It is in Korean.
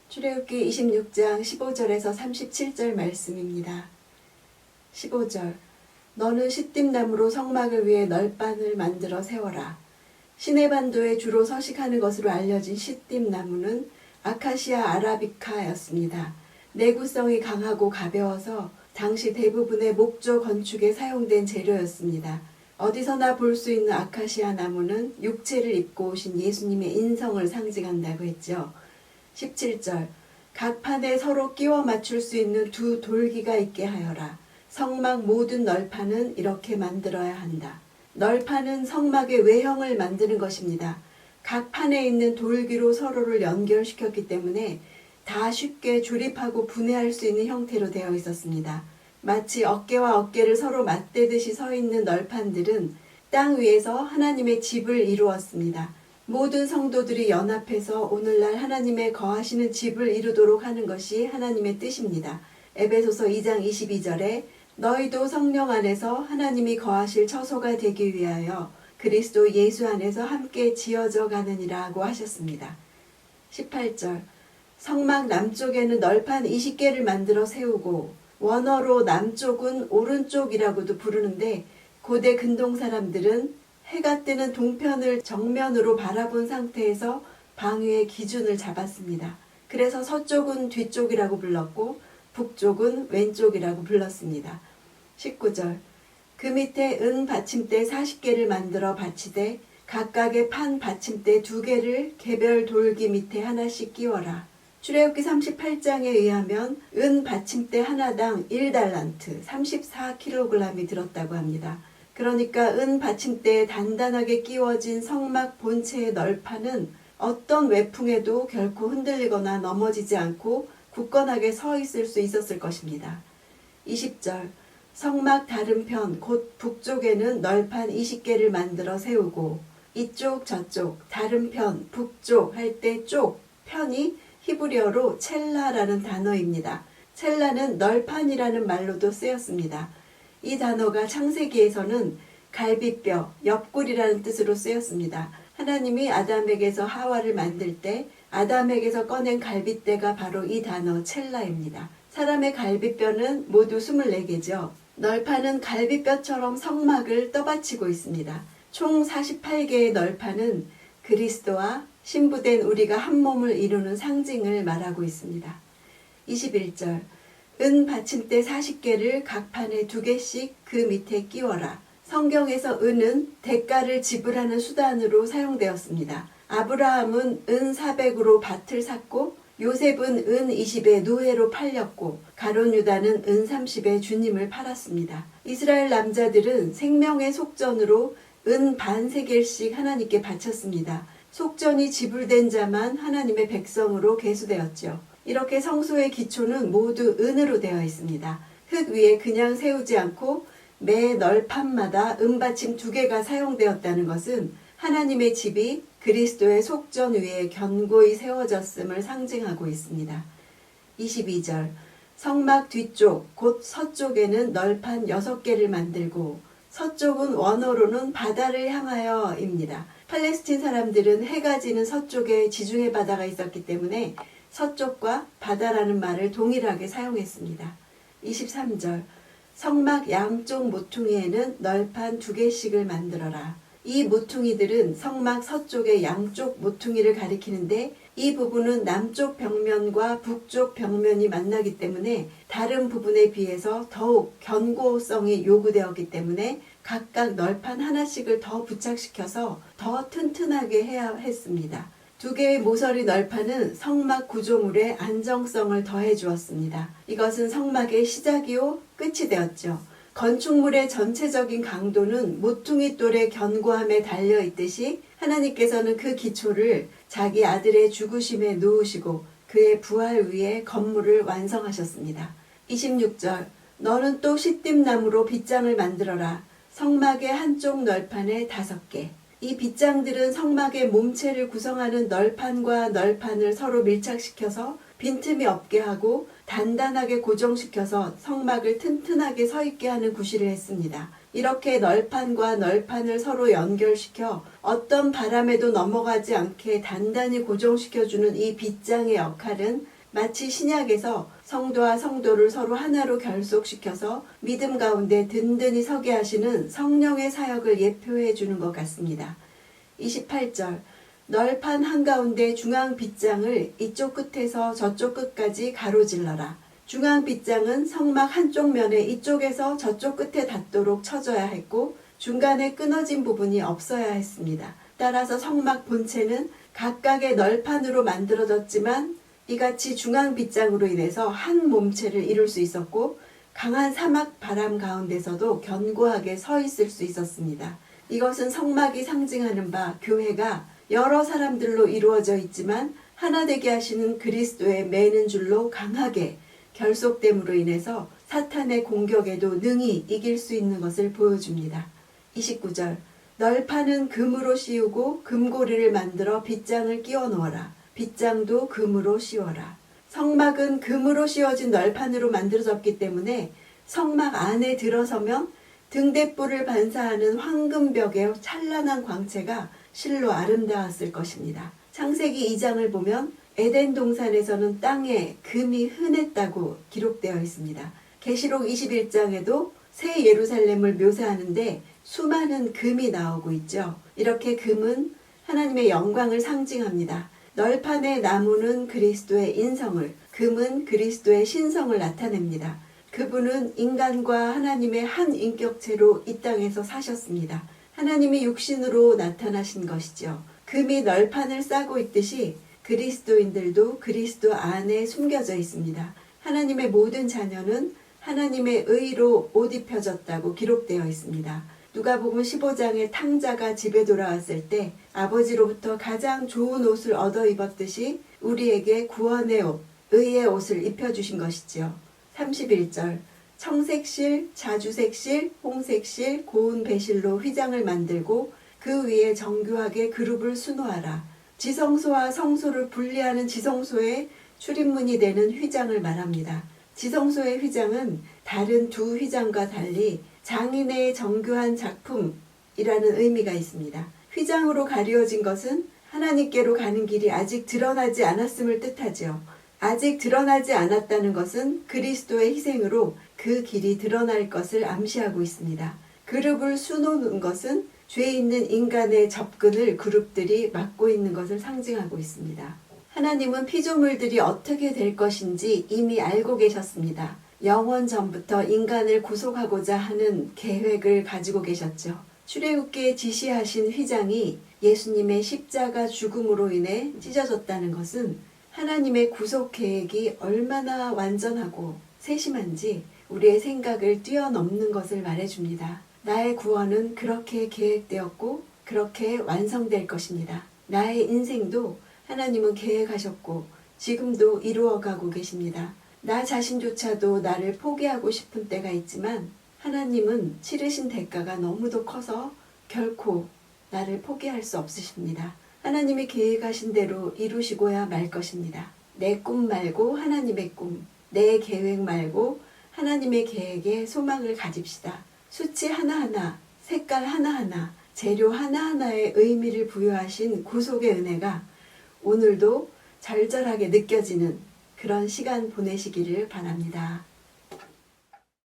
출애굽기 26장 15절에서 37절 말씀입니다. 15절 너는 시띠나무로 성막을 위해 널판을 만들어 세워라. 시내반도에 주로 서식하는 것으로 알려진 시띠나무는 아카시아 아라비카였습니다. 내구성이 강하고 가벼워서 당시 대부분의 목조 건축에 사용된 재료였습니다. 어디서나 볼 수 있는 아카시아 나무는 육체를 입고 오신 예수님의 인성을 상징한다고 했죠. 17절 각 판에 서로 끼워 맞출 수 있는 두 돌기가 있게 하여라. 성막 모든 널판은 이렇게 만들어야 한다. 널판은 성막의 외형을 만드는 것입니다. 각 판에 있는 돌기로 서로를 연결시켰기 때문에 다 쉽게 조립하고 분해할 수 있는 형태로 되어 있었습니다. 마치 어깨와 어깨를 서로 맞대듯이 서 있는 널판들은 땅 위에서 하나님의 집을 이루었습니다. 모든 성도들이 연합해서 오늘날 하나님의 거하시는 집을 이루도록 하는 것이 하나님의 뜻입니다. 에베소서 2장 22절에 너희도 성령 안에서 하나님이 거하실 처소가 되기 위하여 그리스도 예수 안에서 함께 지어져 가느니라고 하셨습니다. 18절 성막 남쪽에는 널판 20개를 만들어 세우고 원어로 남쪽은 오른쪽이라고도 부르는데 고대 근동 사람들은 해가 뜨는 동편을 정면으로 바라본 상태에서 방위의 기준을 잡았습니다. 그래서 서쪽은 뒤쪽이라고 불렀고 북쪽은 왼쪽이라고 불렀습니다. 19절 그 밑에 은 받침대 40개를 만들어 받치되 각각의 판 받침대 2개를 개별 돌기 밑에 하나씩 끼워라. 출애굽기 38장에 의하면 은 받침대 하나당 1달란트 34kg이 들었다고 합니다. 그러니까 은 받침대에 단단하게 끼워진 성막 본체의 널판은 어떤 외풍에도 결코 흔들리거나 넘어지지 않고 굳건하게 서 있을 수 있었을 것입니다. 20절 성막 다른 편 곧 북쪽에는 널판 20개를 만들어 세우고 이쪽 저쪽 다른 편 북쪽 할 때 쪽 편이 히브리어로 첼라라는 단어입니다. 첼라는 널판이라는 말로도 쓰였습니다. 이 단어가 창세기에서는 갈비뼈, 옆구리라는 뜻으로 쓰였습니다. 하나님이 아담에게서 하와를 만들 때 아담에게서 꺼낸 갈빗대가 바로 이 단어 첼라입니다. 사람의 갈비뼈는 모두 24개죠. 널판은 갈비뼈처럼 성막을 떠받치고 있습니다. 총 48개의 널판은 그리스도와 신부된 우리가 한 몸을 이루는 상징을 말하고 있습니다. 21절 은 받침대 40개를 각 판에 2개씩 그 밑에 끼워라. 성경에서 은은 대가를 지불하는 수단으로 사용되었습니다. 아브라함은 은 400으로 밭을 샀고 요셉은 은 20에 노예로 팔렸고 가룟 유다는 은 30에 주님을 팔았습니다. 이스라엘 남자들은 생명의 속전으로 은 반 세겔씩 하나님께 바쳤습니다. 속전이 지불된 자만 하나님의 백성으로 계수되었죠. 이렇게 성소의 기초는 모두 은으로 되어 있습니다. 흙 위에 그냥 세우지 않고 매 널판마다 은받침 2개가 사용되었다는 것은 하나님의 집이 그리스도의 속전 위에 견고히 세워졌음을 상징하고 있습니다. 22절 성막 뒤쪽 곧 서쪽에는 널판 6개를 만들고 서쪽은 원어로는 바다를 향하여입니다. 팔레스틴 사람들은 해가 지는 서쪽에 지중해 바다가 있었기 때문에 서쪽과 바다라는 말을 동일하게 사용했습니다. 23절 성막 양쪽 모퉁이에는 널판 2개씩을 만들어라. 이 모퉁이들은 성막 서쪽의 양쪽 모퉁이를 가리키는데 이 부분은 남쪽 벽면과 북쪽 벽면이 만나기 때문에 다른 부분에 비해서 더욱 견고성이 요구되었기 때문에 각각 널판 하나씩을 더 부착시켜서 더 튼튼하게 해야 했습니다. 2개의 모서리 널판은 성막 구조물의 안정성을 더해 주었습니다. 이것은 성막의 시작이요 끝이 되었죠. 건축물의 전체적인 강도는 모퉁이 돌의 견고함에 달려 있듯이 하나님께서는 그 기초를 자기 아들의 죽으심에 놓으시고 그의 부활 위에 건물을 완성하셨습니다. 26절 너는 또 시띠나무로 빗장을 만들어라. 성막의 한쪽 널판에 5개. 이 빗장들은 성막의 몸체를 구성하는 널판과 널판을 서로 밀착시켜서 빈틈이 없게 하고 단단하게 고정시켜서 성막을 튼튼하게 서 있게 하는 구실을 했습니다. 이렇게 널판과 널판을 서로 연결시켜 어떤 바람에도 넘어가지 않게 단단히 고정시켜주는 이 빗장의 역할은 마치 신약에서 성도와 성도를 서로 하나로 결속시켜서 믿음 가운데 든든히 서게 하시는 성령의 사역을 예표해 주는 것 같습니다. 28절 널판 한가운데 중앙 빗장을 이쪽 끝에서 저쪽 끝까지 가로질러라. 중앙 빗장은 성막 한쪽 면에 이쪽에서 저쪽 끝에 닿도록 쳐져야 했고 중간에 끊어진 부분이 없어야 했습니다. 따라서 성막 본체는 각각의 널판으로 만들어졌지만 이같이 중앙 빗장으로 인해서 한 몸체를 이룰 수 있었고 강한 사막 바람 가운데서도 견고하게 서 있을 수 있었습니다. 이것은 성막이 상징하는 바 교회가 여러 사람들로 이루어져 있지만 하나 되게 하시는 그리스도의 매는 줄로 강하게 결속됨으로 인해서 사탄의 공격에도 능히 이길 수 있는 것을 보여줍니다. 29절 널판은 금으로 씌우고 금고리를 만들어 빗장을 끼워 넣어라. 빗장도 금으로 씌워라. 성막은 금으로 씌워진 널판으로 만들어졌기 때문에 성막 안에 들어서면 등대불을 반사하는 황금벽의 찬란한 광채가 실로 아름다웠을 것입니다. 창세기 2장을 보면 에덴 동산에서는 땅에 금이 흔했다고 기록되어 있습니다. 계시록 21장에도 새 예루살렘을 묘사하는데 수많은 금이 나오고 있죠. 이렇게 금은 하나님의 영광을 상징합니다. 널판의 나무는 그리스도의 인성을, 금은 그리스도의 신성을 나타냅니다. 그분은 인간과 하나님의 한 인격체로 이 땅에서 사셨습니다. 하나님이 육신으로 나타나신 것이죠. 금이 널판을 싸고 있듯이 그리스도인들도 그리스도 안에 숨겨져 있습니다. 하나님의 모든 자녀는 하나님의 의로 옷 입혀졌다고 기록되어 있습니다. 누가복음 15장의 탕자가 집에 돌아왔을 때 아버지로부터 가장 좋은 옷을 얻어 입었듯이 우리에게 구원의 옷, 의의 옷을 입혀주신 것이지요. 31절 청색실, 자주색실, 홍색실, 고운 배실로 휘장을 만들고 그 위에 정교하게 그룹을 수놓아라. 지성소와 성소를 분리하는 지성소의 출입문이 되는 휘장을 말합니다. 지성소의 휘장은 다른 두 휘장과 달리 장인의 정교한 작품이라는 의미가 있습니다. 휘장으로 가리워진 것은 하나님께로 가는 길이 아직 드러나지 않았음을 뜻하지요. 아직 드러나지 않았다는 것은 그리스도의 희생으로 그 길이 드러날 것을 암시하고 있습니다. 그룹을 수놓는 것은 죄 있는 인간의 접근을 그룹들이 막고 있는 것을 상징하고 있습니다. 하나님은 피조물들이 어떻게 될 것인지 이미 알고 계셨습니다. 영원 전부터 인간을 구속하고자 하는 계획을 가지고 계셨죠. 출애굽기에 지시하신 휘장이 예수님의 십자가 죽음으로 인해 찢어졌다는 것은 하나님의 구속 계획이 얼마나 완전하고 세심한지 우리의 생각을 뛰어넘는 것을 말해줍니다. 나의 구원은 그렇게 계획되었고 그렇게 완성될 것입니다. 나의 인생도 하나님은 계획하셨고 지금도 이루어가고 계십니다. 나 자신조차도 나를 포기하고 싶은 때가 있지만 하나님은 치르신 대가가 너무도 커서 결코 나를 포기할 수 없으십니다. 하나님이 계획하신 대로 이루시고야 말 것입니다. 내 꿈 말고 하나님의 꿈, 내 계획 말고 하나님의 계획에 소망을 가집시다. 수치 하나하나, 색깔 하나하나, 재료 하나하나의 의미를 부여하신 구속의 은혜가 오늘도 절절하게 느껴지는 그런 시간 보내시기를 바랍니다.